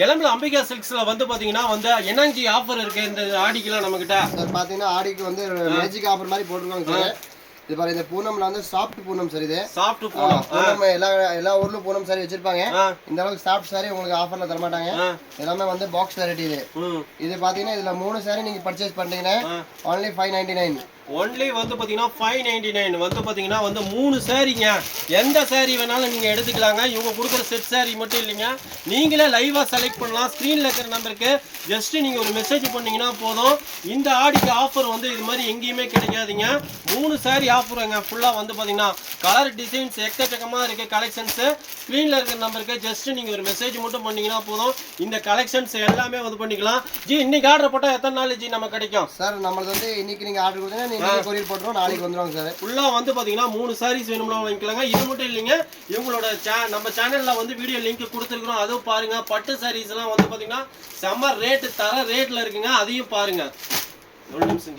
இளம்பில் அம்பிகா சில்க்ஸ்ல வந்து பாத்தீங்கன்னா வந்து என்னங்க ஆஃபர் இருக்கு இந்த ஆடிக்குலாம் நம்ம கிட்ட? சார் பாத்தீங்கன்னா ஆடிக்கு வந்து மேஜிக் ஆஃபர் மாதிரி போட்டுருக்காங்க சார். இது பாரு, இந்த பூனம்ல வந்து சாஃப்ட் பூனம் சார். இது சாஃப்ட் பூனம். பூனம் எல்லா ஊர்லயும் பூனம் சாரி வச்சிருப்பாங்க. இந்த அளவுக்கு சாஃப்ட் சாரி உங்களுக்கு ஆஃபர்ல தர மாட்டாங்க. எல்லாமே வந்து பாக்ஸ் வெரைட்டி. இது பாத்தீங்கன்னா இதுல 3 சாரி நீங்க பர்ச்சேஸ் பண்ணீங்கன்னா only 599. ஒன்லி வந்து பாத்தீங்கன்னா 599 வந்து பாத்தீங்கன்னா வந்து 3 சாரிங்க. எந்த சாரி வேணாலும் நீங்க எடுத்துக்கலாங்க. இவங்க கொடுக்குற செட் சாரி மட்டும் இல்லைங்க, நீங்களே லைவா செலக்ட் பண்ணலாம். ஸ்க்ரீன்ல இருக்கிற நம்பருக்கு ஜஸ்ட் நீங்க ஒரு மெசேஜ் பண்ணீங்கன்னா போதும். இந்த ஆடிக்கு ஆஃபர் வந்து இது மாதிரி எங்கேயுமே கிடைக்காதுங்க. 3 சாரி ஆஃபருங்க. ஃபுல்லா வந்து பாத்தீங்கன்னா கலர் டிசைன்ஸ் எக்கச்சக்கமா இருக்கு கலெக்ஷன்ஸ். ஸ்க்ரீன்ல இருக்கிற நம்பருக்கு ஜஸ்ட் நீங்க ஒரு மெசேஜ் மட்டும் பண்ணீங்கன்னா போதும். இந்த கலெக்ஷன்ஸ் எல்லாமே வந்து பண்ணிக்கலாம். ஜி இன்னைக்கு ஆர்டர் போட்டா எத்தனை நாள் ஜி நம்ம கிடைக்கும்? சார் நம்மளுக்கு வந்து இன்னைக்கு நீங்க ஆர்டர் கொடுத்தீங்கன்னா நீங்க கொரியர் போட்டுறோம், நாளைக்கு வந்துருவாங்க சார். ஃபுல்லா வந்து பாத்தீங்கன்னா 3 சாரீஸ் வேணும்னா வாங்கிக்கலாங்க. இது மட்டும் இல்லைங்க, இவங்களோட நம்ம சேனல்ல வந்து வீடியோ லிங்க் கொடுத்துருக்கோம், அதுவும் பாருங்க. பட்டு சாரீஸ் எல்லாம் வந்து பாத்தீங்கன்னா செம்ம ரேட், தர ரேட்ல இருக்குங்க, அதையும் பாருங்க. 1 நிமிஷம்